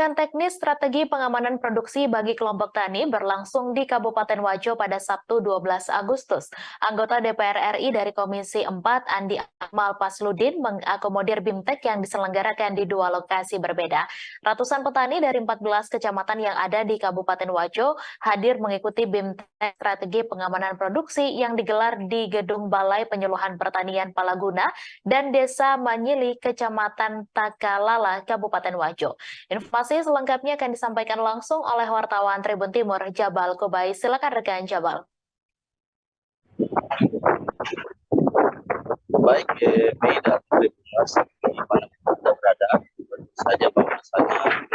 Pelatihan teknis strategi pengamanan produksi bagi kelompok tani berlangsung di Kabupaten Wajo pada Sabtu 12 Agustus. Anggota DPR RI dari Komisi 4, Andi Akmal Pasludin, mengakomodir BIMTEK yang diselenggarakan di dua lokasi berbeda. Ratusan petani dari 14 kecamatan yang ada di Kabupaten Wajo hadir mengikuti BIMTEK strategi pengamanan produksi yang digelar di Gedung Balai Penyuluhan Pertanian Palaguna dan Desa Manyili, Kecamatan Takalala, Kabupaten Wajo. Informasi selengkapnya akan disampaikan langsung oleh wartawan Tribun Timur, Jabal Kubai. Silakan rekan Jabal. Baik, Mei dan Tribuners di mana Anda berada, tentu saja bahwasanya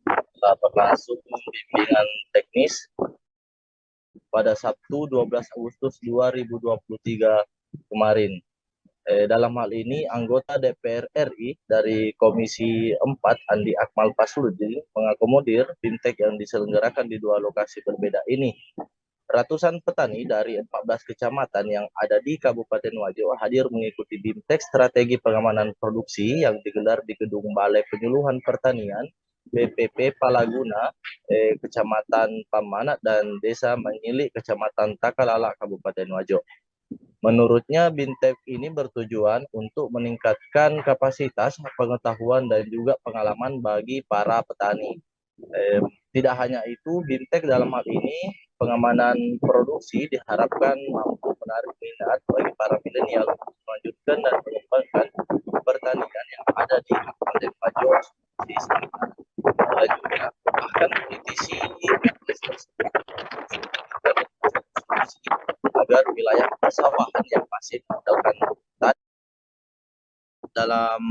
telah berlangsung bimbingan teknis pada Sabtu 12 Agustus 2023 kemarin. Dalam hal ini, anggota DPR RI dari Komisi 4, Andi Akmal Pasludin, mengakomodir BIMTEK yang diselenggarakan di dua lokasi berbeda ini. Ratusan petani dari 14 kecamatan yang ada di Kabupaten Wajo hadir mengikuti BIMTEK strategi pengamanan produksi yang digelar di Gedung Balai Penyuluhan Pertanian BPP Palaguna, Kecamatan Pamanat dan Desa Manyili, Kecamatan Takalala, Kabupaten Wajo. Menurutnya, BIMTEK ini bertujuan untuk meningkatkan kapasitas, pengetahuan, dan juga pengalaman bagi para petani. Tidak hanya itu, BIMTEK dalam hal ini, pengamanan produksi diharapkan mampu menarik minat bagi para milenial untuk melanjutkan dan mengembangkan pertanian yang ada di Kabupaten Wajo, di sekitar juga bahkan politisi agar wilayah persawahan yang masih mengandalkan hutan. Dalam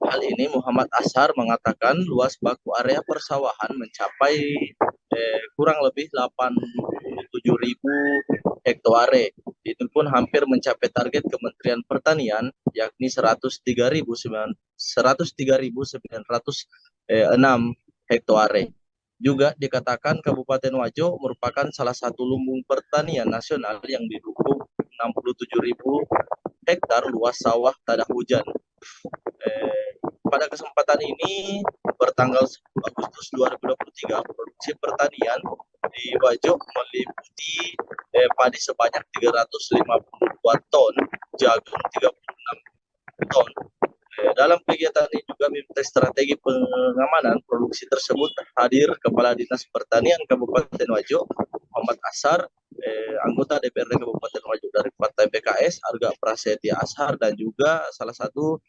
hal ini Muhammad Ashar mengatakan luas baku area persawahan mencapai kurang lebih 87.000 hektare. Itu pun hampir mencapai target Kementerian Pertanian yakni 103.906 hektare. Juga dikatakan Kabupaten Wajo merupakan salah satu lumbung pertanian nasional yang didukung 67.000 hektar luas sawah tak ada hujan. Pada kesempatan ini, bertanggal 10 Agustus 2023, produksi pertanian di Wajo meliputi padi sebanyak 352 ton, jagung 36 ton. Dalam kegiatan ini juga BIMTEK strategi pengamanan produksi tersebut hadir Kepala Dinas Pertanian Kabupaten Wajo, Muhammad Ashar, anggota DPRD Kabupaten Wajo dari Partai PKS, Arga Prasetya Ashar, dan juga salah satu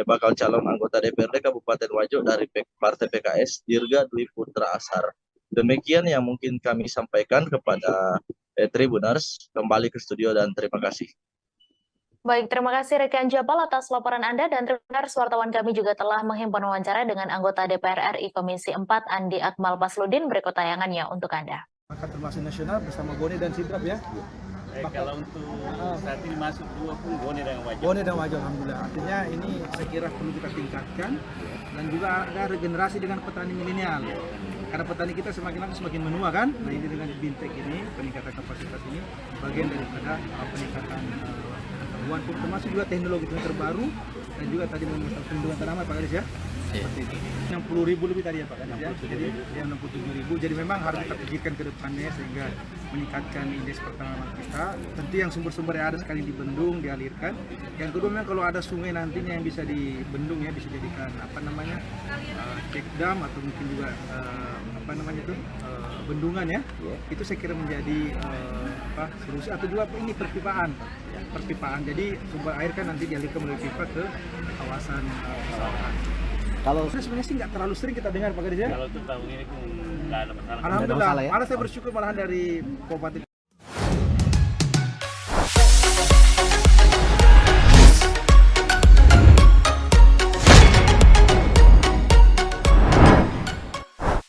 bakal calon anggota DPRD Kabupaten Wajo dari Partai PKS, Dirga Dwi Putra Ashar. Demikian yang mungkin kami sampaikan kepada Tribuners. Kembali ke studio dan terima kasih. Baik, terima kasih rekan Jabal atas laporan Anda, dan Tribuners, wartawan kami juga telah menghimpun wawancara dengan anggota DPR RI Komisi 4, Andi Akmal Pasludin. Berikut tayangannya untuk Anda. Makan termasuk nasional bersama Goni dan Sidrap ya? Kalau untuk saat ini masuk dua pun Goni dan Wajo. Goni dan Wajo, alhamdulillah. Artinya ini saya kira perlu kita tingkatkan dan juga ada regenerasi dengan petani milenial. Karena petani kita semakin lama semakin menua kan? Nah ini dengan BIMTEK ini, peningkatan kapasitas ini bagian daripada peningkatan pengetahuan, termasuk juga teknologi terbaru dan juga tadi mengenai perlindungan tanaman Pak Gadis ya? Seperti itu. 60.000 lebih tadi ya Pak Gadis ya? Jadi 67.000. Jadi memang harus kita pikirkan ke depannya sehingga meningkatkan indeks pertanaman kita. Tentu yang sumber-sumber yang ada sekali dibendung, dialirkan. Yang kedua memang kalau ada sungai nantinya yang bisa dibendung ya, bisa jadikan check dam atau mungkin juga bendungan ya. Itu saya kira menjadi solusi atau juga ini perpipaan. Jadi sumber air kan nanti dialirkan melalui pipa ke kawasan persawahan. Kalau sebenarnya sih nggak terlalu sering kita dengar Pak Gadis ya. Kalau untuk tahun ini pun nggak ada masalah. Alhamdulillah, malah saya bersyukur malahan dari Kabupaten